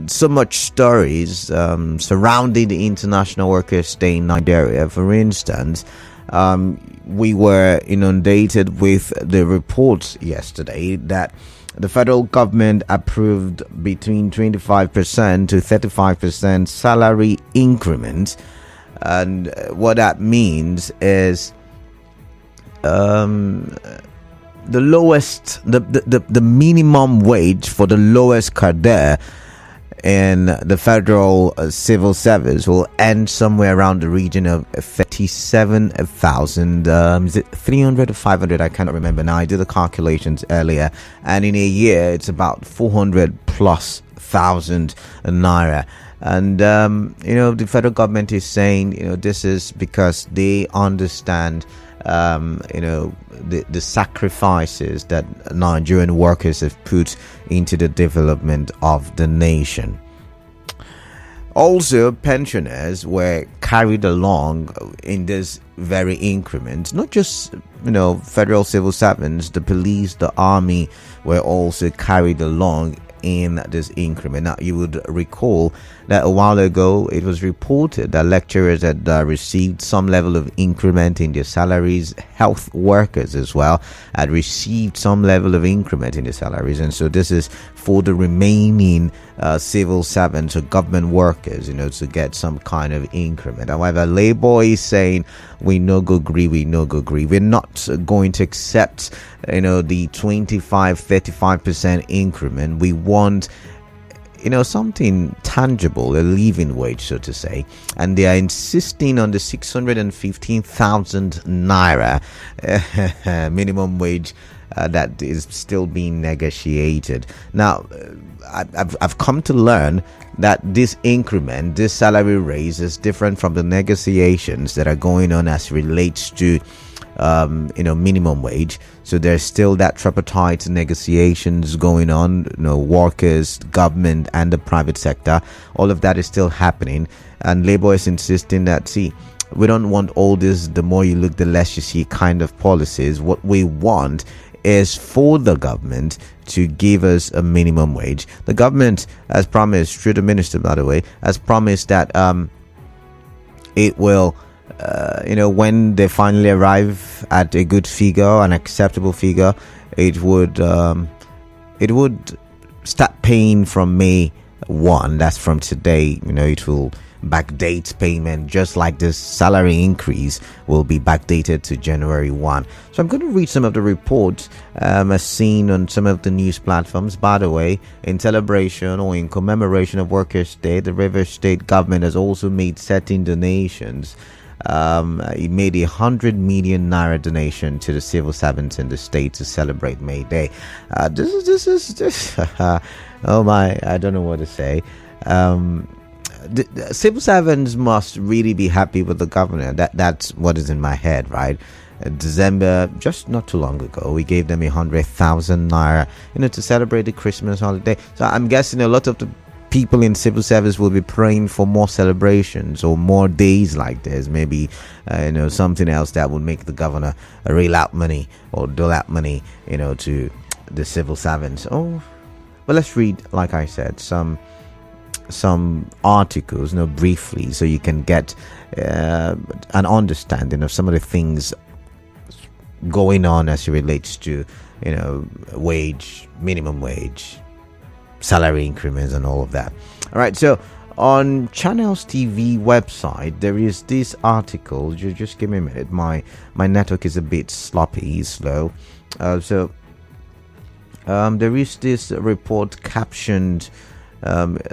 So much stories surrounding the International Workers' Day in Nigeria. For instance, we were inundated with the reports yesterday that the federal government approved between 25% to 35% salary increment. And what that means is the lowest, the minimum wage for the lowest cadre in the federal civil service will end somewhere around the region of 37,000. Is it 300 or 500? I cannot remember now. I did the calculations earlier, and in a year it's about 400 plus thousand naira. And the federal government is saying this is because they understand the sacrifices that Nigerian workers have put into the development of the nation. Also, pensioners were carried along in this very increment. Not just federal civil servants, the police, the army were also carried along in this increment. Now, you would recall that a while ago it was reported that lecturers had received some level of increment in their salaries. Health workers as well had received some level of increment in their salaries, and so this is for the remaining civil servants or government workers to get some kind of increment. However, Labour is saying we no go agree. We're not going to accept the 25-35% increment. We want something tangible, a living wage, so to say, and they are insisting on the 615,000 naira minimum wage that is still being negotiated. Now, I've come to learn that this increment, this salary raise, is different from the negotiations that are going on as relates to minimum wage. So there's still that tripartite negotiations going on, workers, government, and the private sector. All of that is still happening, and Labour is insisting that, we don't want all this, the more you look, the less you see kind of policies. What we want is for the government to give us a minimum wage. The government has promised, through the minister, by the way, has promised that it will when they finally arrive at a good figure, an acceptable figure, it would start paying from May 1. That's from today. It will backdate payment, just like this salary increase will be backdated to January 1. So I'm going to read some of the reports as seen on some of the news platforms. By the way, in celebration or in commemoration of Workers' Day, the Rivers State government has also made certain donations. He made 100 million naira donation to the civil servants in the state to celebrate May Day. This is oh my, I don't know what to say. The civil servants must really be happy with the governor. That's what is in my head, right? December, just not too long ago, we gave them 100,000 naira, to celebrate the Christmas holiday. So I'm guessing a lot of the people in civil service will be praying for more celebrations or more days like this. Maybe something else that would make the governor reel out money or dole out money to the civil servants. But let's read, like I said, some articles briefly, so you can get an understanding of some of the things going on as it relates to wage, minimum wage, salary increments, and all of that. All right, so on Channels TV website there is this article. Just give me a minute, my network is a bit sloppy, slow. So there is this report captioned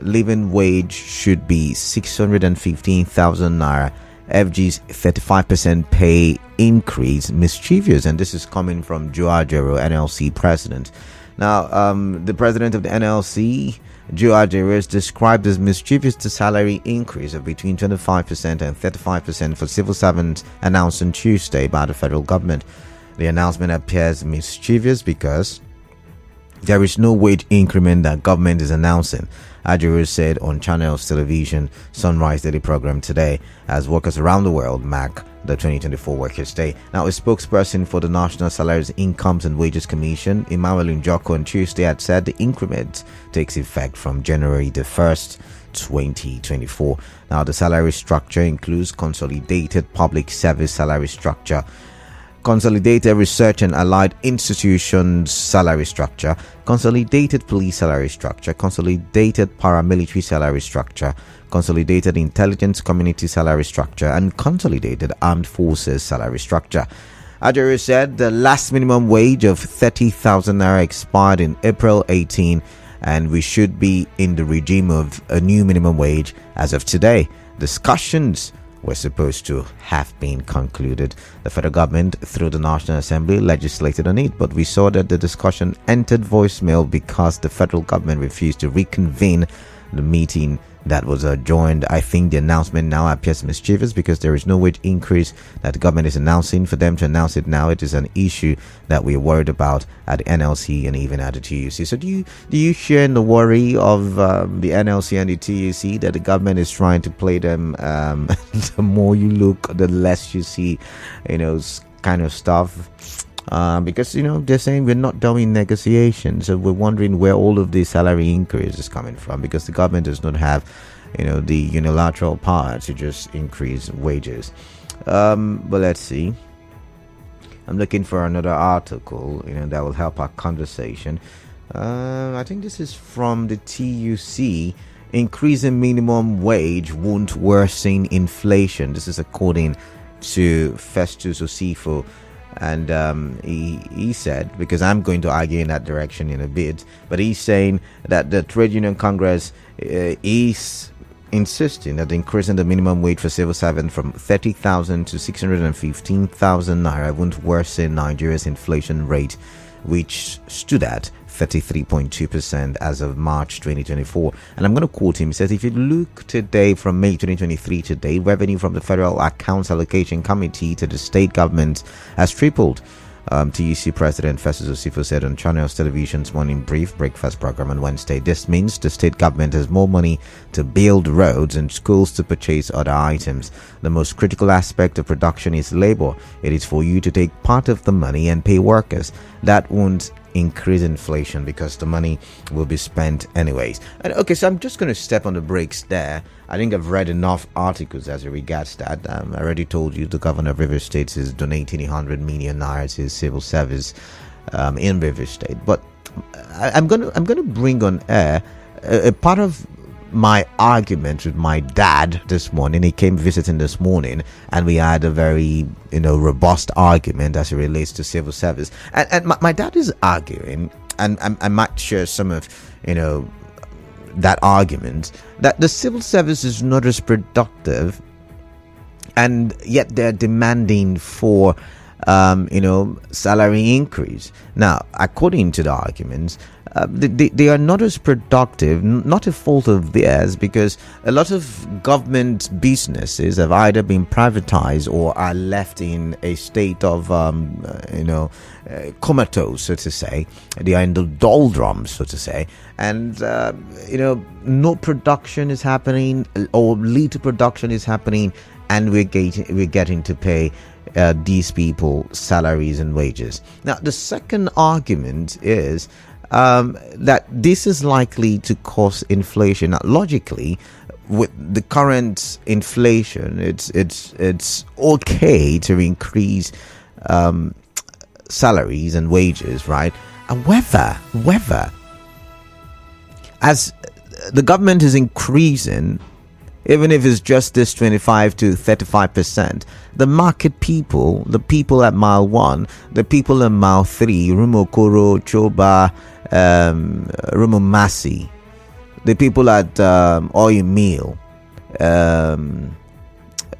living wage should be 615,000 naira. FG's 35% pay increase mischievous, and this is coming from Joe Ajero, NLC president. Now, the president of the NLC, Joe Ajero, is described as mischievous the salary increase of between 25% and 35% for civil servants announced on Tuesday by the federal government. The announcement appears mischievous because there is no wage increment that government is announcing, Ajero said on Channels Television Sunrise Daily program today, as workers around the world mark the 2024 Workers' Day. Now, a spokesperson for the National Salaries, Incomes and Wages Commission, Emmanuel Njoko, on Tuesday had said the increment takes effect from January the 1st, 2024. Now, the salary structure includes consolidated public service salary structure, consolidated research and allied institutions salary structure, consolidated police salary structure, consolidated paramilitary salary structure, consolidated intelligence community salary structure, and consolidated armed forces salary structure. Ajuru said the last minimum wage of 30,000 naira expired in April 18, and we should be in the regime of a new minimum wage as of today. Discussions were supposed to have been concluded. The federal government, through the National Assembly, legislated on it, but we saw that the discussion entered voicemail because the federal government refused to reconvene the meeting that was adjourned. I think the announcement now appears mischievous because there is no wage increase that the government is announcing. For them to announce it now, it is an issue that we're worried about at the NLC and even at the TUC. So do you share in the worry of the NLC and the TUC that the government is trying to play them? The more you look, the less you see, kind of stuff. Because they're saying we're not doing negotiations, so we're wondering where all of this salary increase is coming from, because the government does not have the unilateral power to just increase wages. But let's see, I'm looking for another article that will help our conversation. I think this is from the TUC. Increasing minimum wage won't worsen inflation. This is according to Festus Osifo. And he said, because I'm going to argue in that direction in a bit, but he's saying that the Trade Union Congress is insisting that increasing the minimum wage for civil servants from 30,000 to 615,000 naira won't worsen Nigeria's inflation rate, which stood at 33.2% as of March 2024. And I'm going to quote him. He says, if you look today from May 2023 today, revenue from the Federal Accounts Allocation Committee to the state government has tripled. TUC President Festus Osifo said on Channels Television's Morning Brief breakfast program on Wednesday. This means the state government has more money to build roads and schools to purchase other items. The most critical aspect of production is labor. It is for you to take part of the money and pay workers. That won't increase inflation because the money will be spent anyways. And okay, so I'm just going to step on the brakes there. I think I've read enough articles as regards that. I already told you the governor of River State is donating 100 million naira to his civil service in River State. But I'm going to bring on air a part of my argument with my dad this morning. He came visiting this morning, and we had a very robust argument as it relates to civil service. And my dad is arguing, and I might share some of that argument, that the civil service is not as productive, and yet they're demanding for salary increase. Now, according to the arguments, they are not as productive, not a fault of theirs, because a lot of government businesses have either been privatized or are left in a state of comatose, so to say. They are in the doldrums, so to say, and no production is happening, or little production is happening, and we're getting to pay these people salaries and wages. Now, the second argument is that this is likely to cause inflation. Now, logically, with the current inflation, it's okay to increase salaries and wages, right? However, as the government is increasing, even if it's just this 25 to 35%, the market people, the people at mile 1, the people at mile 3, Rumokoro, Choba, Rumomasi, the people at Oil Mill,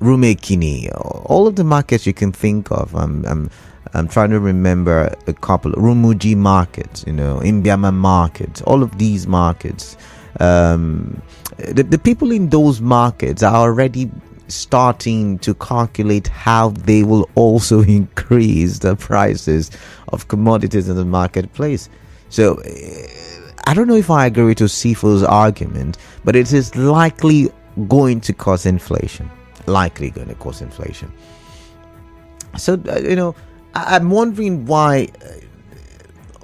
Rumekini, all of the markets you can think of. I'm trying to remember a couple. Rumuji markets, Imbiama markets, all of these markets. The people in those markets are already starting to calculate how they will also increase the prices of commodities in the marketplace. So I don't know if I agree with Osifo's argument, but it is likely going to cause inflation. So, I'm wondering why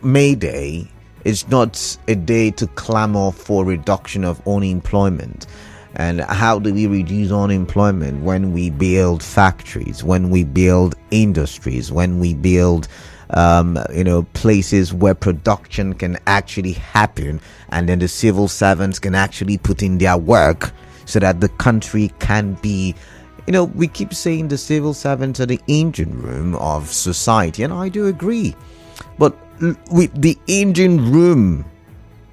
May Day is not a day to clamor for reduction of unemployment. And how do we reduce unemployment? When we build factories, when we build industries, when we build places where production can actually happen, and then the civil servants can actually put in their work so that the country can be, we keep saying the civil servants are the engine room of society, and I do agree. But with the engine room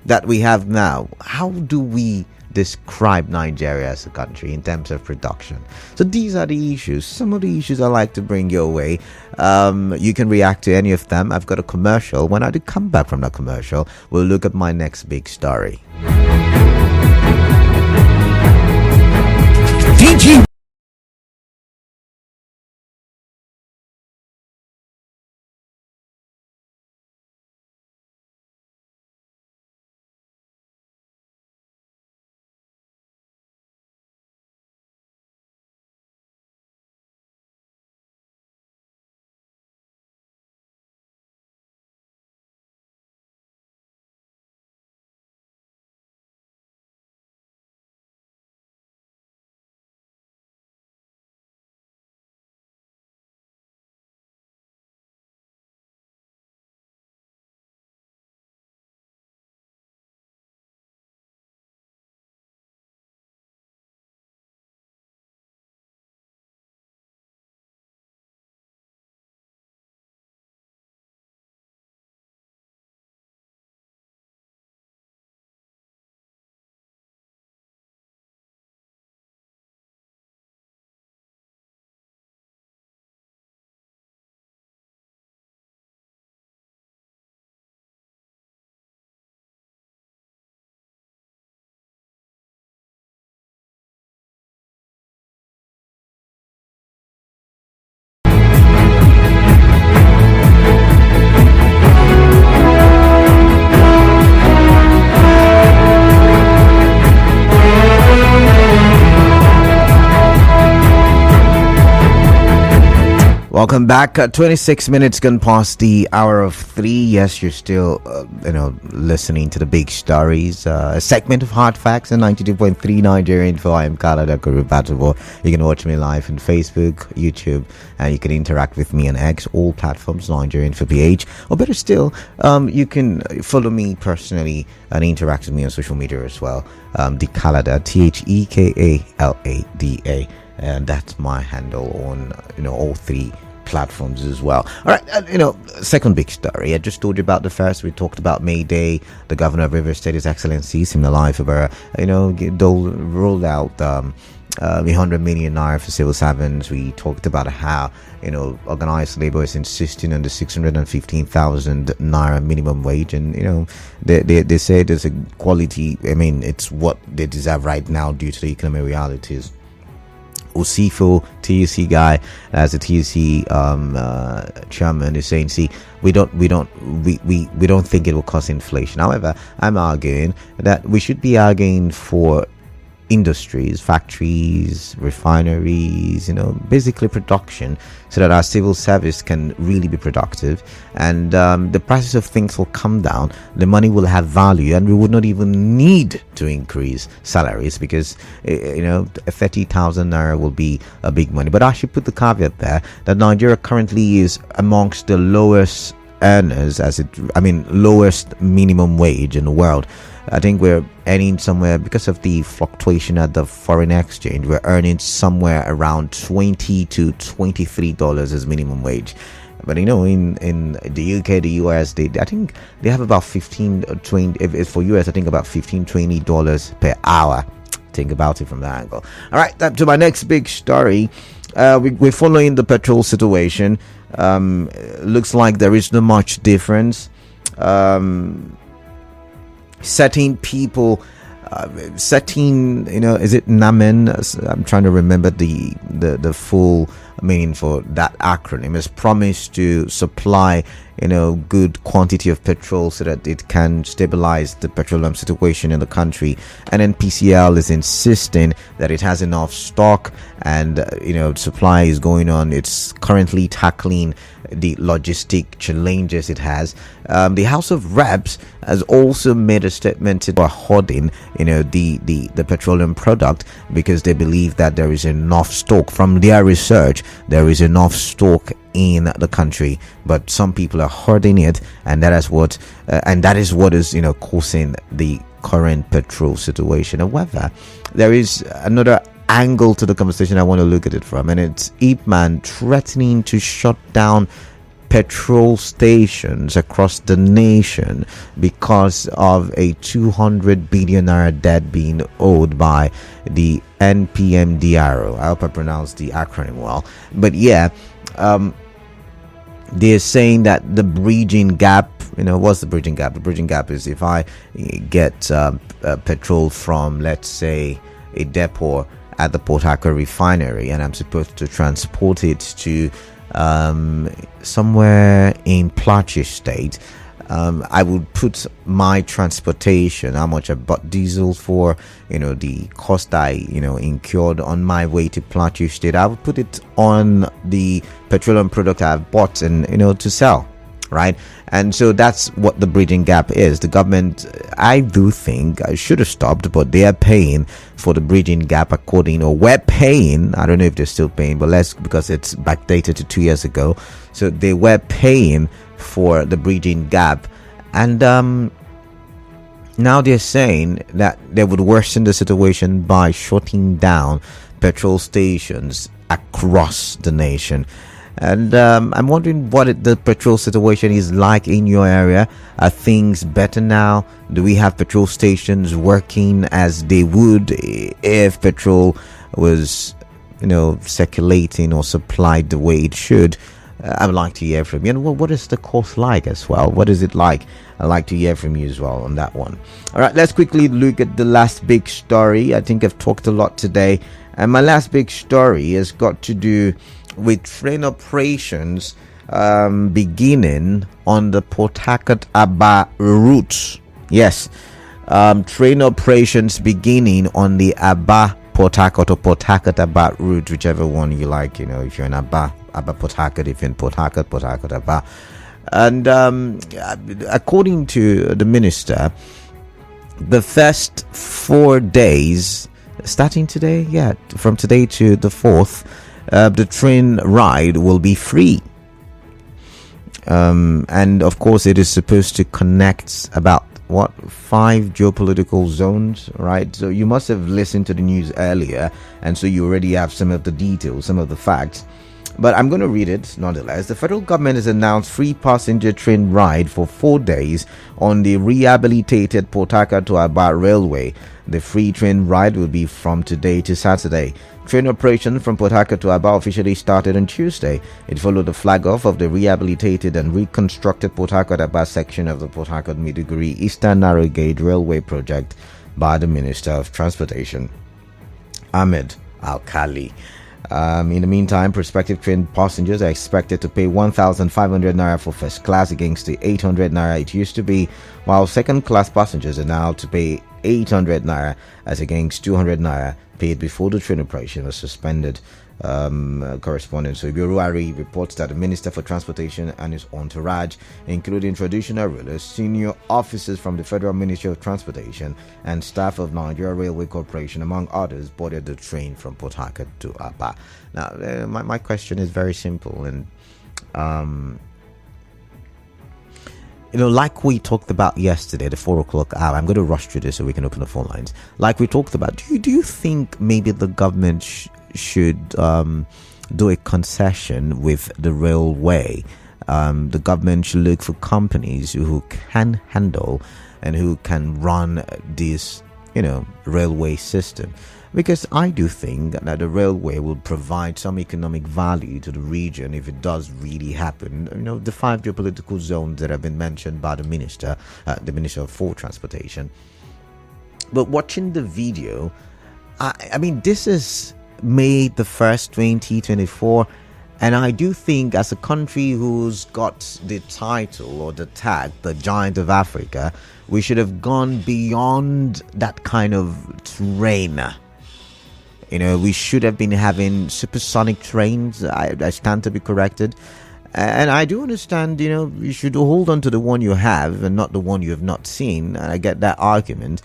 that we have now, how do we describe Nigeria as a country in terms of production? So these are the issues, some of the issues I like to bring your way. You can react to any of them. I've got a commercial. When I do come back from that commercial, we'll look at my next big story. DG Welcome back. 26 minutes gone past the hour of 3. Yes, you're still, listening to the big stories. A segment of Hard Facts on 92.3 Nigeria Info. I am Kalada Kurubatubo. You can watch me live on Facebook, YouTube, and you can interact with me on X, all platforms, Nigeria Info PH. Or better still, you can follow me personally and interact with me on social media as well. The Kalada, TheKalada, and that's my handle on all three platforms as well. All right, second big story. I just told you about the first. We talked about May Day. The governor of Rivers State, His Excellency Siminalayi Fubara, rolled out the 100 million naira for civil servants. We talked about how organized labor is insisting on the 615,000 naira minimum wage, and they say there's a quality. I mean, it's what they deserve right now due to the economic realities. Osifo, TUC guy, as a TUC chairman, is saying, see, we don't think it will cause inflation. However, I'm arguing that we should be arguing for industries, factories, refineries, basically production, so that our civil service can really be productive, and the prices of things will come down, the money will have value, and we would not even need to increase salaries, because 30,000 naira will be a big money. But I should put the caveat there that Nigeria currently is amongst the lowest earners, lowest minimum wage in the world. I think we're earning somewhere, because of the fluctuation at the foreign exchange, we're earning somewhere around $20 to $23 as minimum wage. But in the UK, the US, I think they have about 15 20. If it's for US, I think about $15-$20 per hour. Think about it from that angle. All right, to my next big story. We're following the petrol situation. Looks like there is not much difference. Certain people setting, is it NAMEN? I'm trying to remember the full meaning for that acronym. Has promised to supply good quantity of petrol so that it can stabilize the petroleum situation in the country. And then PCL is insisting that it has enough stock, and supply is going on. It's currently tackling the logistic challenges it has. The House of Reps has also made a statement about hoarding the petroleum product, because they believe that there is enough stock. From their research, there is enough stock in the country, but some people are hoarding it, and that is what is causing the current petrol situation. However, there is another angle to the conversation I want to look at it from, and it's IPMAN threatening to shut down petrol stations across the nation because of a 200 billion naira debt being owed by the NPMDRO. I hope I pronounced the acronym well. But yeah, they're saying that the bridging gap, what's the bridging gap? The bridging gap is if I get petrol from, let's say, a depot at the Port Harcourt refinery, and I'm supposed to transport it to somewhere in Plateau State. I would put my transportation, how much I bought diesel for, the cost I, incurred on my way to Plateau State. I would put it on the petroleum product I've bought and, to sell, right? And so that's what the bridging gap is. The government, I do think, I should have stopped, but they are paying for the bridging gap we're paying. I don't know if they're still paying, but because it's backdated to 2 years ago. So they were paying for the bridging gap, and now they're saying that they would worsen the situation by shutting down petrol stations across the nation. And I'm wondering what the petrol situation is like in your area. Are things better now? Do we have petrol stations working as they would if petrol was, circulating or supplied the way it should? I would like to hear from you. And what is the course like as well? What is it like? I'd like to hear from you as well on that one. All right, let's quickly look at the last big story. I think I've talked a lot today. And my last big story has got to do with train operations beginning on the Port Harcourt Aba route. Yes, train operations beginning on the Aba Port Harcourt or Port Harcourt Aba route, whichever one you like. If you're in Aba Port Harcourt, if you're in Port Harcourt Aba. And according to the minister, the first 4 days, starting today, from today to the 4th, the train ride will be free. And of course, it is supposed to connect about 5 geopolitical zones, right? So you must have listened to the news earlier, and so you already have some of the details, some of the facts. But I'm going to read it nonetheless. The federal government has announced free passenger train ride for 4 days on the rehabilitated Port Harcourt to Aba Railway. The free train ride will be from today to Saturday. Train operation from Port Harcourt to Aba officially started on Tuesday. It followed the flag off of the rehabilitated and reconstructed Port Harcourt Aba section of the Port Harcourt Maiduguri Eastern Narrow Gauge Railway project by the Minister of Transportation, Ahmed Al-Khali. In the meantime, prospective train passengers are expected to pay 1,500 naira for first class against the 800 naira it used to be, while second class passengers are now to pay 800 naira as against 200 naira paid before the train operation was suspended. Correspondent Soibioruari reports that the Minister for Transportation and his entourage, including traditional rulers, senior officers from the Federal Ministry of Transportation, and staff of Nigeria Railway Corporation, among others, boarded the train from Port Harcourt to Aba. Now, my question is very simple, and like we talked about yesterday, the 4 o'clock hour. I'm going to rush through this so we can open the phone lines. Like we talked about, do you think maybe the government should do a concession with the railway? The government should look for companies who can handle and who can run this, railway system. Because I do think that the railway will provide some economic value to the region if it does really happen. The 5 geopolitical zones that have been mentioned by the Minister for Transportation. But watching the video, I mean, this is May the 1st, 2024. And I do think, as a country who's got the title or the tag, the Giant of Africa, we should have gone beyond that kind of train. We should have been having supersonic trains. I stand to be corrected. And I do understand, you should hold on to the one you have and not the one you have not seen. And I get that argument.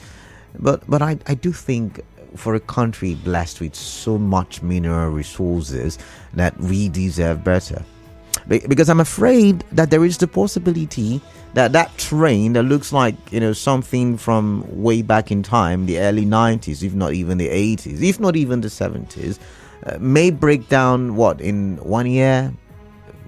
But I do think, for a country blessed with so much mineral resources, that we deserve better. Because I'm afraid that there is the possibility that train that looks like, something from way back in time, the early 90s, if not even the 80s, if not even the 70s, may break down, in 1 year,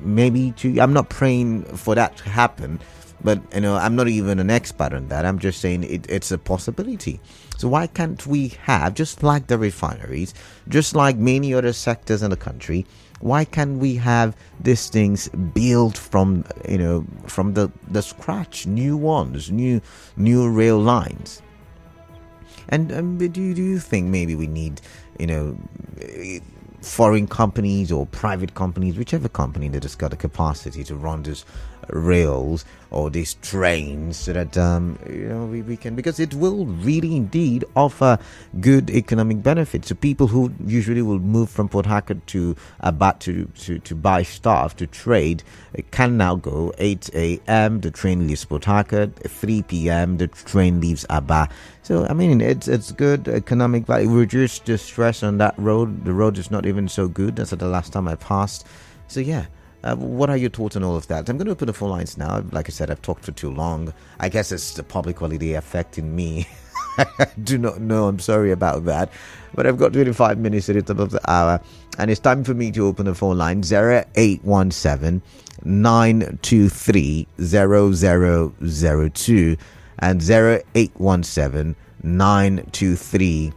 maybe 2. I'm not praying for that to happen. But, I'm not even an expert on that. I'm just saying it's a possibility. So why can't we have, just like the refineries, just like many other sectors in the country, why can't we have these things built from the scratch, new ones, new rail lines? And do you think maybe we need, foreign companies or private companies, whichever company that has got the capacity to run these rails or these trains, so that we can, because it will really indeed offer good economic benefits to people who usually will move from Port Harcourt to Abat to buy stuff, to trade. It can now go 8 a.m. the train leaves Port Harcourt, 3 p.m. the train leaves Abat. So I mean, it's good economic value. Reduce the stress on that road. The road is not even so good as the last time I passed. So yeah. What are your thoughts on all of that? I'm going to open the phone lines now. Like I said, I've talked for too long. I guess it's the public holiday affecting me. I do not know. I'm sorry about that. But I've got 25 minutes at the top of the hour. And it's time for me to open the phone line. 0817 923 0002 and 0817 923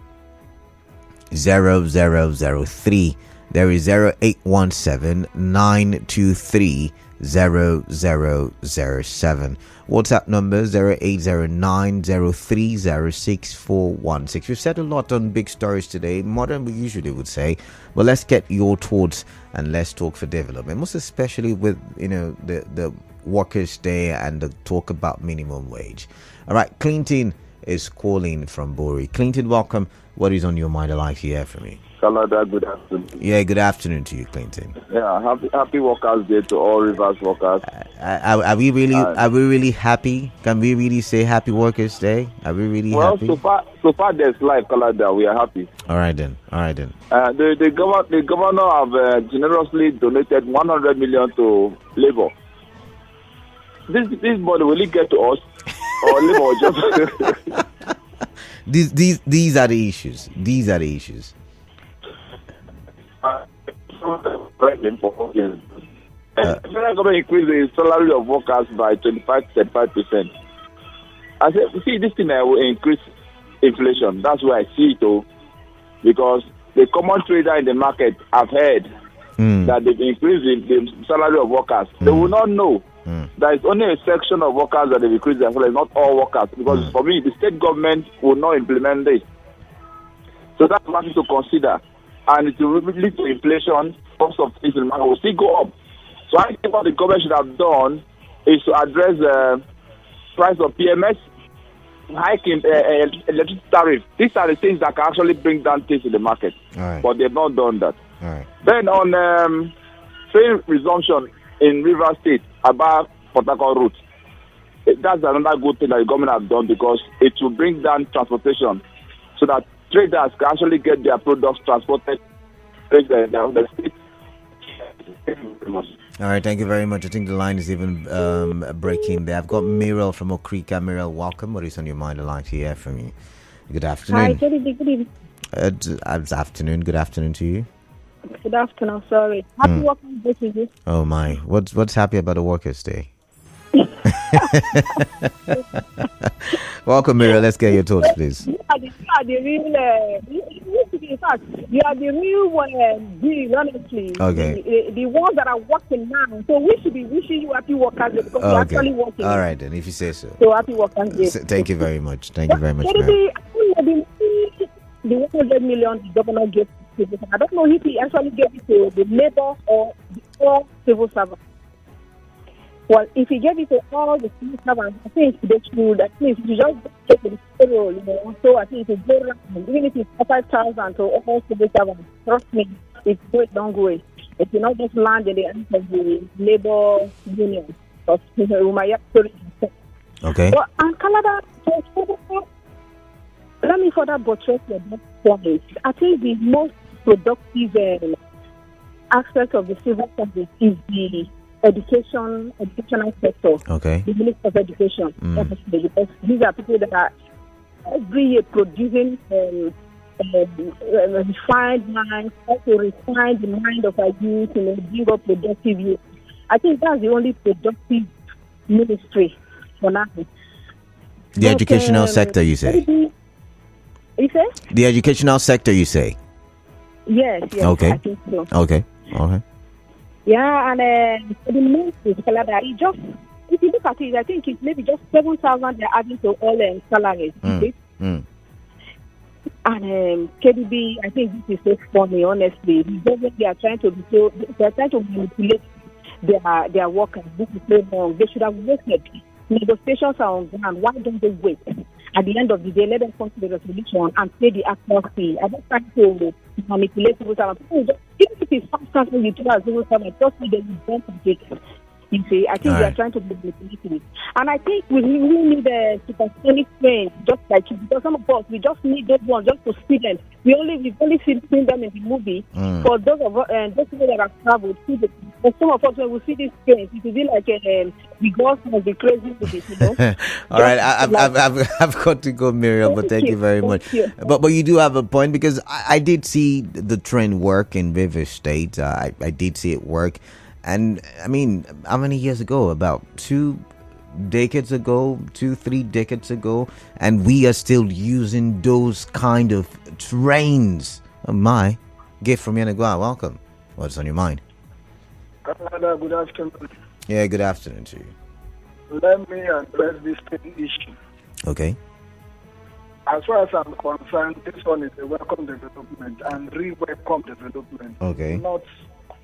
0003. There is 0817 923 0007. WhatsApp number 0809 0306 We've said a lot on big stories today, more than we usually would say. But let's get your thoughts and let's talk for development, most especially with the Workers' Day and the talk about minimum wage. All right, Clinton is calling from Bori. Clinton, welcome. What is on your mind? I'd like to hear from you. Canada, good afternoon. Yeah, good afternoon to you, Clinton. Yeah, happy Workers' Day to all Rivers workers. Are we really happy? Can we really say Happy Workers' Day? Are we really happy? Well, so far there's life, Canada. We are happy. All right then. The governor have generously donated 100 million to Labour. This money will it get to us, or Labour just? These are the issues. These are the issues. Federal government increase the salary of workers by 25-35%. I said, see, this thing will increase inflation. That's why I see it, though, because the common trader in the market have heard that they've increased the salary of workers. They will not know that it's only a section of workers that they've increased their salary, not all workers. Because for me, the state government will not implement this. So that's something to consider. And it will lead to inflation. Cost of things in the market will still go up. So I think what the government should have done is to address the price of PMS, hiking electricity tariff. These are the things that can actually bring down things in the market. Right. But they've not done that. Right. Then on train resumption in River State about Port Harcourt route, that's another good thing that the government have done, because it will bring down transportation so that traders can actually get their products transported down the state. All right, thank you very much. I think the line is even breaking there. I've got Mirel from Okrika. Mirel, welcome. What is on your mind? I'd like to hear from you. Good afternoon. Hi, good evening. Afternoon. Good afternoon to you. Good afternoon. Sorry. Happy Workers' Day to you. Oh my! What's happy about the Workers' Day? Welcome, Mirel. Let's get your thoughts, please. You are the real. In fact, you are the real one. Honestly, okay. The ones that are working now. So we should be wishing you happy Workers' Day, because you're actually working. All right, then, if you say so. So happy Workers' Day. Thank you very much. Thank you very much, Mirel. the 100 million the governor gave to civil servants, I don't know if he actually gave it to the labor or the all civil servants. Well, if he gave it to all the civil servants, I think they should at least you just get the payroll, So I think it will go around, even if it's 5,000 to all civil servants. Trust me, it's going a long way. It will not just land in the hands of the labor union. Okay. But and Canada, let me further buttress your point. I think the most productive aspect of the civil service is the educational sector. Okay. The Minister of Education, obviously, because these are people that are every year producing refined minds, also refine the mind of our youth, bring up productive youth. I think that's the only productive ministry for now. The educational sector, you say? You say? The educational sector, you say? Yes, okay. I think so. Okay, all right. Yeah, and the ministry, if you look at it, I think it's maybe just 7,000 they're adding to all salaries. And KDB, I think this is so funny, honestly. They are trying to manipulate their workers. This is so wrong. They should have waited. Negotiations are on ground. Why don't they wait? At the end of the day, let them come to the resolution and pay the actual fee. I don't try to manipulate civil servants. Even if it's 5,000 you do as civil servants, trust me, they will don't take it. You see, I think they are trying to be manipulative. And I think we really need a supersonic train, just like you, because some of us, we just need those ones just to see them. We've only seen them in the movie. For those people that have traveled, for some of us, when we see these trains, it will be like the girls must be crazy with it, All right, I've got to go, Miriam, but thank you very much. But you do have a point, because I did see the train work in Rivers State. I did see it work. And I mean, how many years ago? About 3 decades ago, and we are still using those kind of trains. Oh my, gift from Yanagua, welcome. What's on your mind? Canada, good afternoon. Yeah, good afternoon to you. Let me address this issue. Okay. As far as I'm concerned, this one is a welcome development and re-welcome development. Okay. Not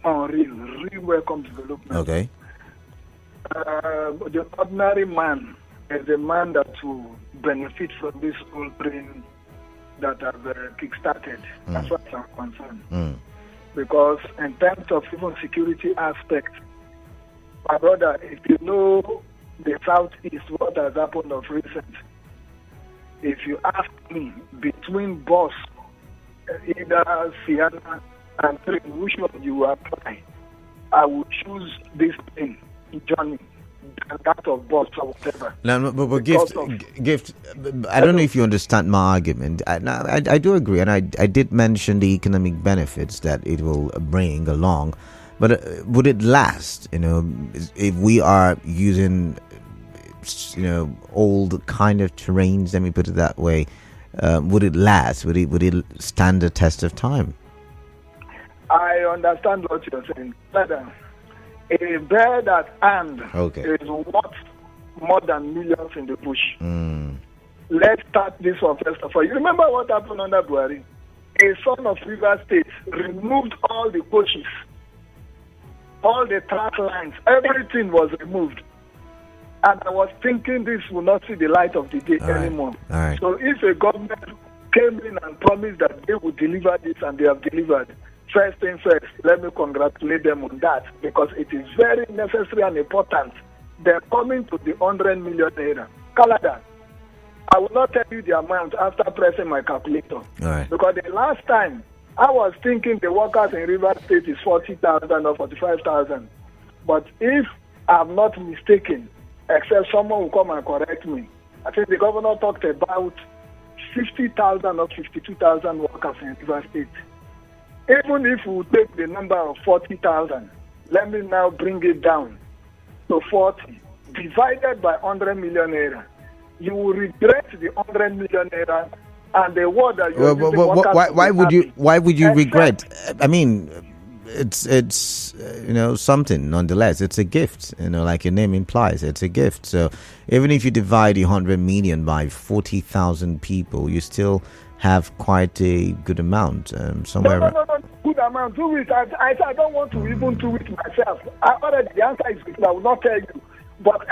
re-welcome development. Okay. The ordinary man is a man that will benefit from this whole train that have kick-started, as far as I'm concerned. Because in terms of even security aspect, my brother, if you know the Southeast, what has happened of recent, if you ask me, between boss, either Sienna and train, which one you apply, I will choose this thing, journey, than that of boss or whatever. No, but gift. I don't know if you understand my argument. I do agree, and I did mention the economic benefits that it will bring along, but would it last? If we are using, old kind of terrains, let me put it that way, would it last? Would it stand the test of time? I understand what you're saying. But, a bird at hand is worth more than millions in the bush. Let's start this one first of all. You remember what happened under Buhari? A son of River State removed all the coaches, all the track lines, everything was removed. And I was thinking this will not see the light of the day anymore. Right. So if a government came in and promised that they would deliver this and they have delivered, first thing first, let me congratulate them on that, because it is very necessary and important. They're coming to the 100 million naira. Canada, I will not tell you the amount after pressing my calculator. Because the last time I was thinking the workers in River State is 40,000 or 45,000. But if I'm not mistaken, except someone will come and correct me, I think the governor talked about 50,000 or 52,000 workers in River State. Even if we take the number of 40,000, let me now bring it down to 40, divided by 100 million naira. You will regret the 100 million naira and the word that you why would you regret? I mean, it's something nonetheless. It's a gift, like your name implies. It's a gift. So even if you divide 100 million by 40,000 people, you still have quite a good amount somewhere. No, good amount. Do it. I don't want to even do it myself. The answer is good. I will not tell you. But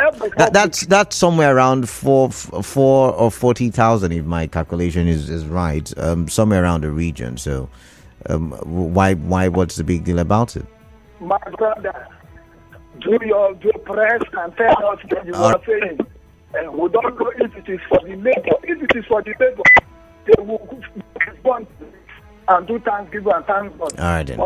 that's somewhere around four or 40,000, if my calculation is right. Somewhere around the region. So, why? What's the big deal about it? My brother, do press and tell us what you are saying. And we don't know if it is for the neighbor. If it is for the neighbor, they will respond and do thanksgiving and thank God. All right then.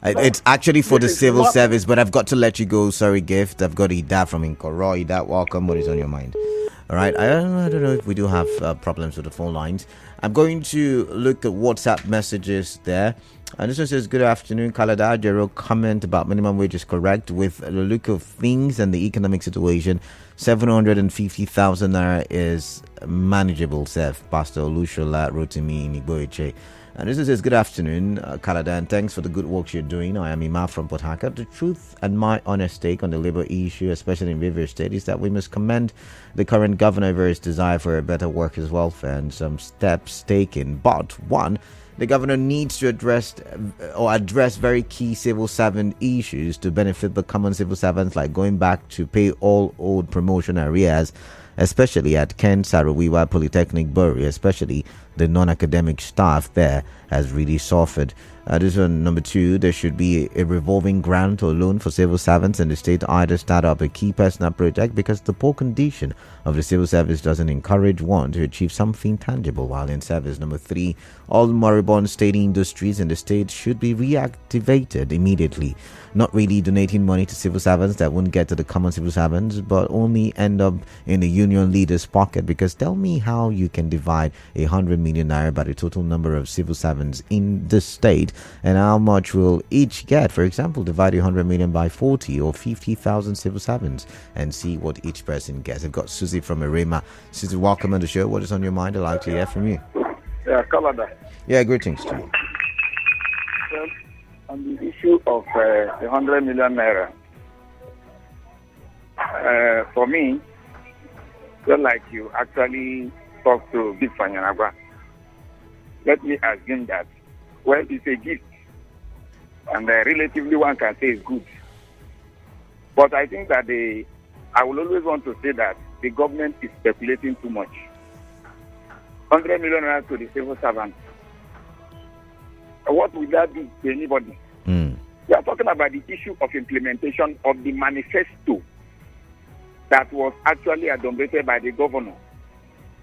But it's actually for the civil service, but I've got to let you go. Sorry, Gift. I've got Ida from Inkoro. Ida, welcome. What is on your mind? All right. I don't know if we do have problems with the phone lines. I'm going to look at WhatsApp messages there. And this one says, good afternoon, Kalada. General comment about minimum wage is correct. With the look of things and the economic situation, 750,000 naira is manageable, Seth. Pastor Olushola wrote to me in Igboeche. And this says, good afternoon, Kalada, and thanks for the good work you're doing. I am Ima from Port Harcourt. The truth and my honest take on the labor issue, especially in River State, is that we must commend the current governor for his desire for a better workers' welfare and some steps taken. But, one, the governor needs to address very key civil servant issues to benefit the common civil servants, like going back to pay all old promotion arrears, especially at Ken Sarawiwa Polytechnic Bury, especially the non-academic staff there has really suffered. This one, number two, there should be a revolving grant or loan for civil servants in the state to either start up a key personal project, because the poor condition of the civil service doesn't encourage one to achieve something tangible while in service. Number three, all moribund state industries in the state should be reactivated immediately. Not really donating money to civil servants that won't get to the common civil servants, but only end up in the union leader's pocket. Because tell me how you can divide 100 million naira by the total number of civil servants in the state, and how much will each get. For example, divide 100 million by 40 or 50,000 civil servants and see what each person gets. I've got Susie from Arema. Susie, welcome on the show. What is on your mind? I'd like to hear from you. Yeah, Kalada. Yeah, greetings to you. Well, on the issue of the 100 million naira, for me, just like you actually talk to Big Fanyanagwa, let me assume that, well, it's a gift, and relatively one can say it's good. But I think that I will always want to say that the government is speculating too much. 100 million naira to the civil servants. What would that do to anybody? We are talking about the issue of implementation of the manifesto that was actually adopted by the governor,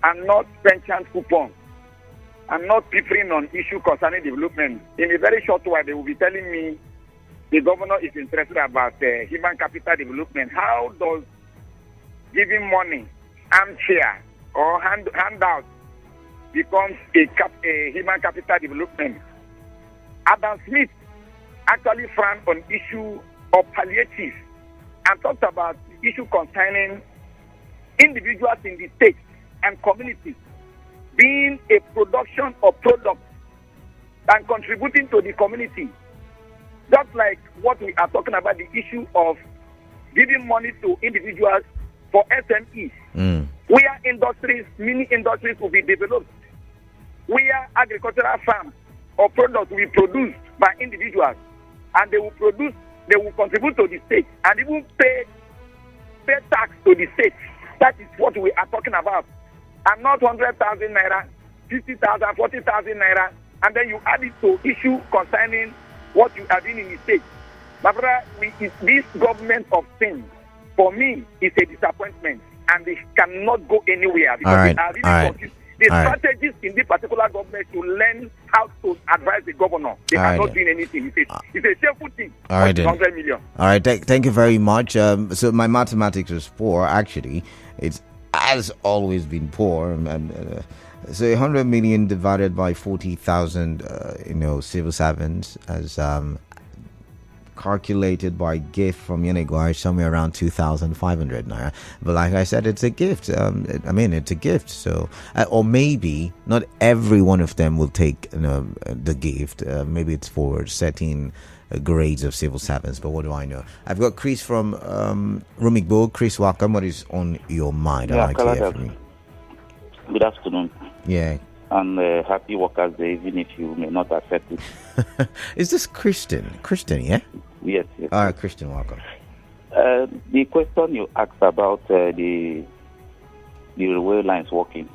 and not pension coupons, and not peepering on issue concerning development. In a very short while, they will be telling me the governor is interested about human capital development. How does giving money, armchair, or handout becomes a human capital development? Adam Smith actually frowned on issue of palliative and talked about the issue concerning individuals in the state and communities being a production of products and contributing to the community. Just like what we are talking about, the issue of giving money to individuals for SMEs, where industries, mini industries will be developed, where agricultural farms or products will be produced by individuals, and they will contribute to the state and even pay tax to the state. That is what we are talking about. And not 100,000 naira, 50,000, 40,000 naira, and then you add it to issue concerning what you are doing in the state. My brother, this government of sin, for me, is a disappointment, and they cannot go anywhere because they are really confused. The strategists in this particular government should learn how to advise the governor. They are not doing anything. It's a shameful thing. 100 million. All right, thank you very much. So my mathematics was poor. Actually, it has always been poor. So 100 million divided by 40,000, civil servants as calculated by gift from Yenegwai somewhere around 2,500 naira. But like I said, it's a gift. It's a gift. So, or maybe not every one of them will take the gift. Maybe it's for certain grades of civil servants. But what do I know? I've got Chris from Rumigbo. Chris, welcome. What is on your mind? I'd like to hear from you. Good afternoon. Yeah. And happy Workers' Day, even if you may not accept it. Is this Christian? Christian, yeah? Yes. All right, Christian, welcome. The question you asked about the railway lines working,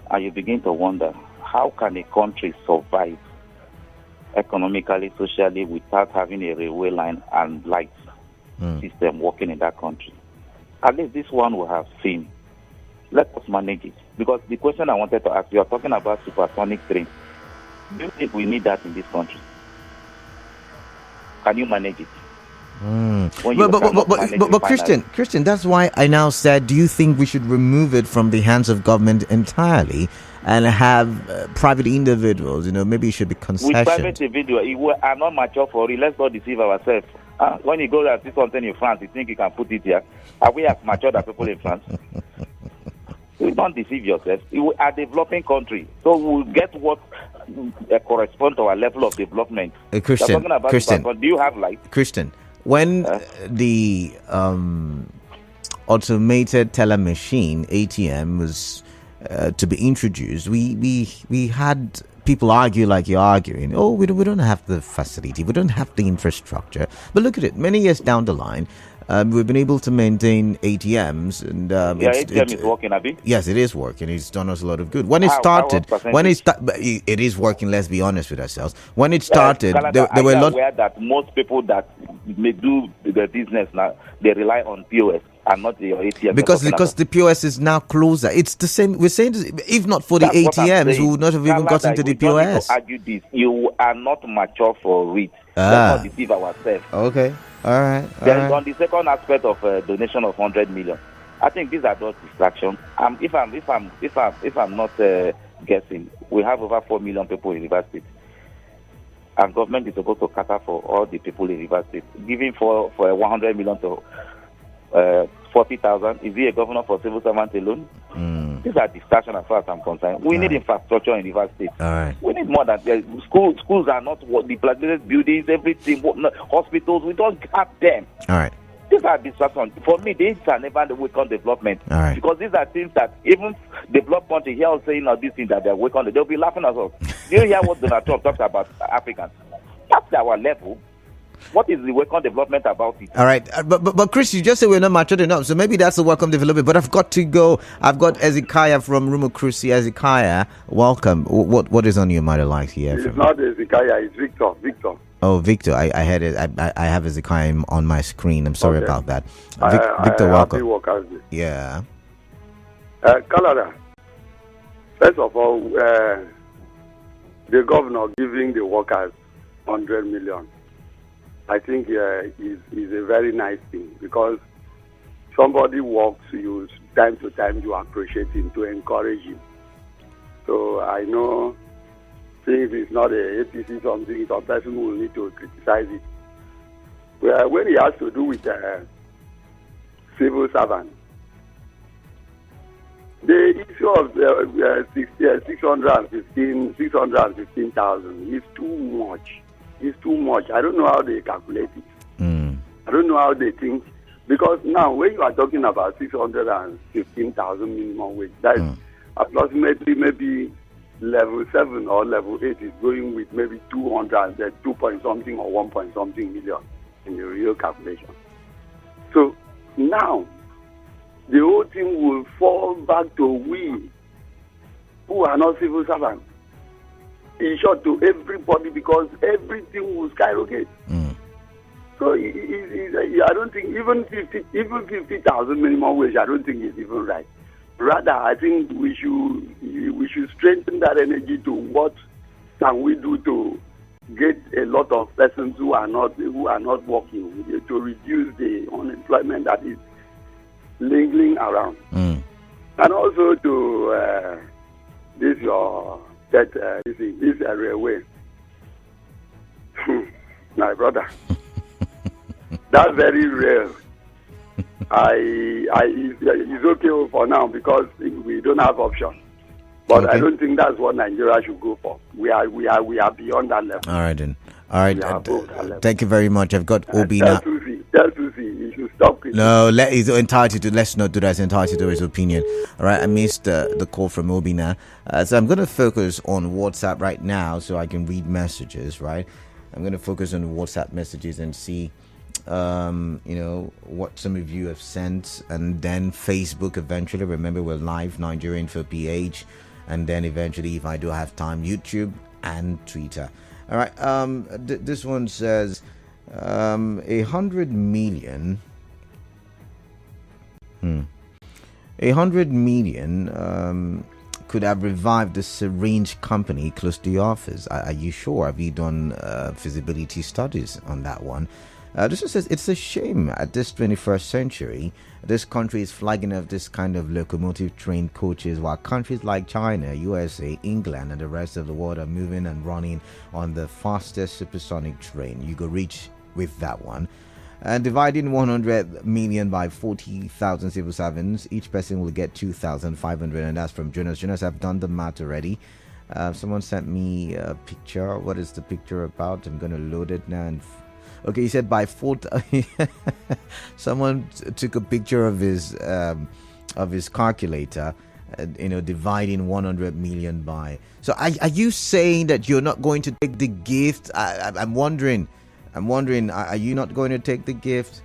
and you begin to wonder, how can a country survive economically, socially, without having a railway line and lights system working in that country? At least this one we have seen. Let us manage it. Because the question I wanted to ask, you are talking about supersonic trains. Do you think we need that in this country? Can you manage it? But Christian, that's why I now said, do you think we should remove it from the hands of government entirely and have private individuals? Maybe it should be concession. With private individuals, we are not mature for it. Let's not deceive ourselves. When you go and see something in France, you think you can put it here. Are we as mature as people in France? So don't deceive yourself. We are a developing country, so we'll get what corresponds to our level of development. Christian, do you have light? Christian, when the automated teller machine ATM was to be introduced, we had people argue like you're arguing. Oh, we don't have the facility, we don't have the infrastructure. But look at it. Many years down the line, we've been able to maintain ATMs, and ATM is working, Abi. Yes, it is working. It's done us a lot of good. When it started, it is working. Let's be honest with ourselves. When it started, there were a lot. Aware that most people that may do the business now, they rely on POS and not the ATM. Because the POS is now closer. It's the same. We're saying if not for the ATMs, we would not have even gotten to the POS. Argue this. You are not mature for it. Let's not deceive ourselves. Okay. All right. On the second aspect of donation of 100 million, I think these are just distractions. If I'm not guessing, we have over 4 million people in River State, and government is supposed to cater for all the people in River State. Giving for 100 million to 40,000. Is he a governor for civil servants alone? These are distractions as far as I'm concerned. We need infrastructure in River State. All right. We need more than schools are not what the places, buildings, everything, hospitals. We don't have them. All right. These are distractions. For me, these are never the wake on development. All right. Because these are things that even developed countries here are saying all these things that they're wake on. They'll be laughing at us. Do you hear what Donald Trump talks about Africans? That's our level. What is the welcome development about it? All right, but Chris, you just said we're not matured enough, so maybe that's a welcome development. But I've got to go. I've got Ezekiah from Rumo Cruci. Ezekiah, welcome. What is on your mind? I'd like to hear from you. It's not Ezekiah. It's Victor. Victor. Oh, Victor. I had it. I have Ezekiah on my screen. I'm sorry about that. Victor, welcome. Yeah. Canada. First of all, the governor giving the workers 100 million. I think is a very nice thing, because somebody works, you time to time you appreciate him, to encourage him. So I know things is not a APC something, some person will need to criticize it. Well, when it has to do with civil servants, the issue of 615,000 is too much. It's too much. I don't know how they calculate it. I don't know how they think. Because now, when you are talking about 615,000 minimum wage, that's approximately maybe level 7 or level 8 is going with maybe 200, 2 point something or 1 point something million in the real calculation. So now, the whole thing will fall back to we who are not civil servants. In short, to everybody, because everything will skyrocket. So I don't think even 50,000 minimum wage, I don't think is even right. Rather, I think we should strengthen that energy to what can we do to get a lot of persons who are not working, to reduce the unemployment that is lingering around, and also to this railway. My brother, That's very rare. It's okay for now because we don't have option. But Okay. I don't think that's what Nigeria should go for. We are beyond that level. All right then. All right. We are above that level. Thank you very much. I've got Obi Tell now. Susie, you should stop it. No, he's entitled to. Let's not do that. He's entitled to his opinion. All right. I missed the call from Obi now, so I'm going to focus on WhatsApp right now, so I can read messages. Right. I'm going to focus on WhatsApp messages and see, what some of you have sent, and then Facebook. Eventually, remember we're live, Nigerian for PH, and then eventually, if I do have time, YouTube and Twitter. All right. This one says 100 million. 100 million could have revived the syringe company close to the office. Are you sure? Have you done feasibility studies on that one? This one says it's a shame at this 21st century this country is flagging off this kind of locomotive trained coaches, while countries like China, USA, England and the rest of the world are moving and running on the fastest supersonic train. You go reach with that one. And dividing 100 million by 40,000 civil servants, each person will get 2,500, and that's from Jonas. Jonas, I've done the math already. Someone sent me a picture. What is the picture about? I'm going to load it now. And okay, he said by 4. Someone took a picture of his calculator, dividing 100 million by. So are you saying that you're not going to take the gift? I'm wondering. Are you not going to take the gift?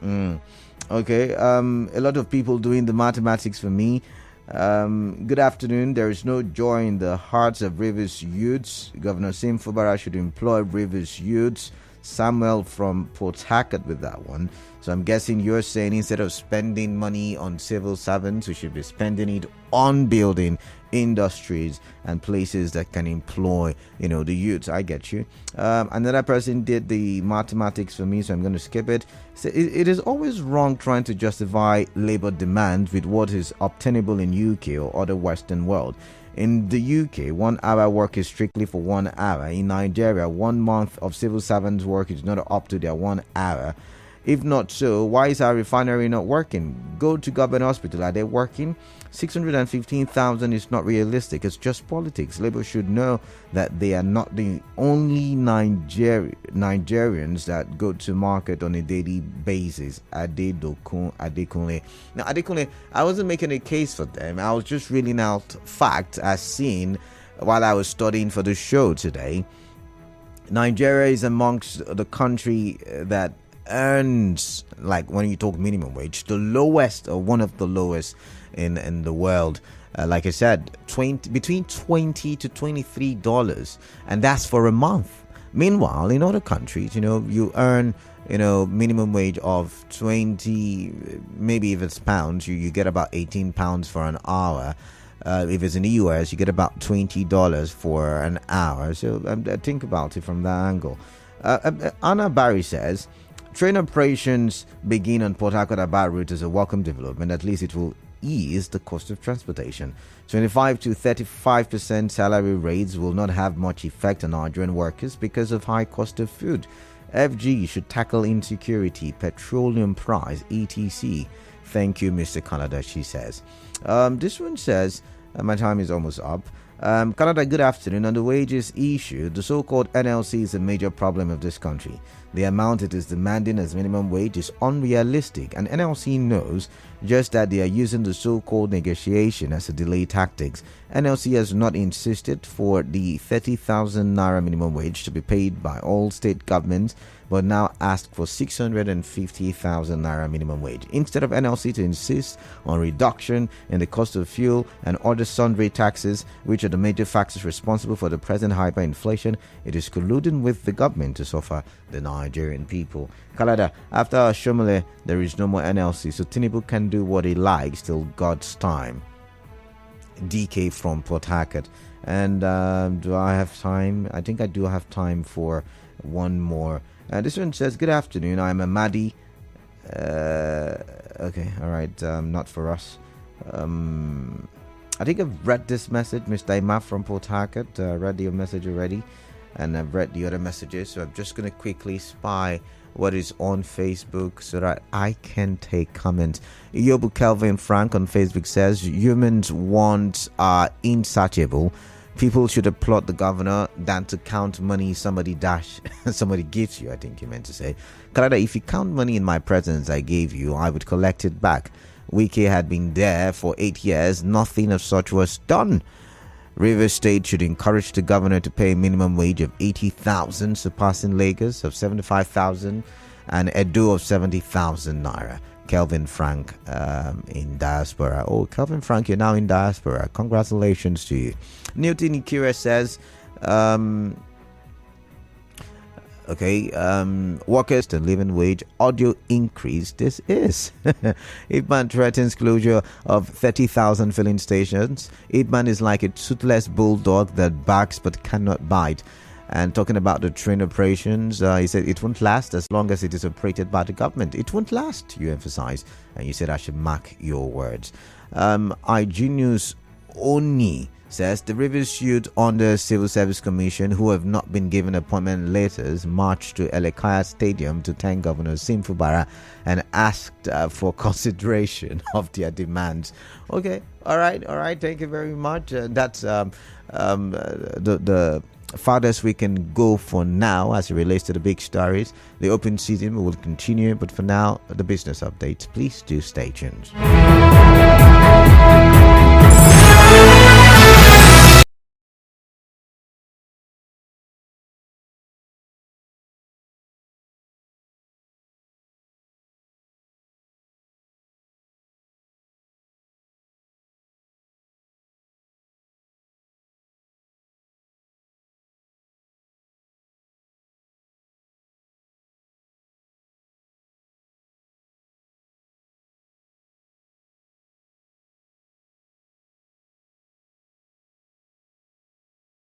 Okay. A lot of people doing the mathematics for me. Good afternoon. There is no joy in the hearts of Rivers youths. Governor Sim Fubara should employ Rivers youths. Samuel from Port Harcourt with that one. So I'm guessing you're saying instead of spending money on civil servants, we should be spending it on building industries and places that can employ, the youths. I get you. Another person did the mathematics for me, so I'm going to skip it. So it is always wrong trying to justify labor demand with what is obtainable in UK or other Western world. In the UK, 1 hour work is strictly for 1 hour. In Nigeria, 1 month of civil servants' work is not up to their 1 hour. If not so, why is our refinery not working? Go to Government Hospital. Are they working? 615,000 is not realistic. It's just politics. Labour should know that they are not the only Nigerians that go to market on a daily basis. Adekunle. Now, Adekunle, I wasn't making a case for them. I was just reading out facts as seen while I was studying for the show today. Nigeria is amongst the country that earns, like when you talk minimum wage, the lowest or one of the lowest in the world. Like I said, between $20 to $23, and that's for a month. Meanwhile, in other countries, you earn minimum wage of 20, maybe if it's pounds, you get about 18 pounds for an hour. If it's in the US, you get about $20 for an hour. So think about it from that angle. Anna Barry says, train operations begin on Port Harcourt-Aba route is a welcome development. At least it will ease the cost of transportation. 25 to 35% salary rates will not have much effect on Nigerian workers because of high cost of food. FG should tackle insecurity, petroleum price, etc. Thank you, Mr. Canada, she says. This one says, my time is almost up. Canada, good afternoon. On the wages issue, the so-called NLC is a major problem of this country. The amount it is demanding as minimum wage is unrealistic, and NLC knows just that they are using the so-called negotiation as a delay tactics. NLC has not insisted for the 30,000 naira minimum wage to be paid by all state governments, but now asked for 650,000 naira minimum wage. Instead of NLC to insist on reduction in the cost of fuel and other sundry taxes, which are the major factors responsible for the present hyperinflation, it is colluding with the government to suffer the Nigerian people. Canada, after Shomole, there is no more NLC, so Tinubu can do what he likes till God's time. DK from Port Harcourt. And do I have time? I think I do have time for one more. This one says, good afternoon, I'm Amadi. Okay, all right, not for us. I think I've read this message, Mr. Ima from Port Harcourt. Read your message already. and I've read the other messages, so I'm just going to quickly spy what is on Facebook so that I can take comments. Yobu Kelvin Frank on Facebook says humans' wants are insatiable. People should applaud the governor than to count money somebody gives you, I think you meant to say. Canada, if you count money in my presence I gave you, I would collect it back. Wike had been there for 8 years. Nothing of such was done. Rivers State should encourage the governor to pay a minimum wage of 80,000, surpassing Lagos of 75,000 and Edo of 70,000 naira. Kelvin Frank in diaspora. Oh, Kelvin Frank, you're now in diaspora. Congratulations to you. Newton Ikira says, workers to living wage audio increase. This is IPMAN threatens closure of 30,000 filling stations. IPMAN is like a toothless bulldog that barks but cannot bite. And talking about the train operations, he said it won't last as long as it is operated by the government. It won't last, you emphasize, and you said I should mark your words. Igenius Oni says the Rivers Youth under Civil Service Commission who have not been given appointment letters marched to Elekaya Stadium to thank Governor Simfubara and asked for consideration of their demands. Okay, all right, thank you very much. That's the farthest we can go for now as it relates to the big stories. The open season will continue, but for now, the business updates. Please do stay tuned.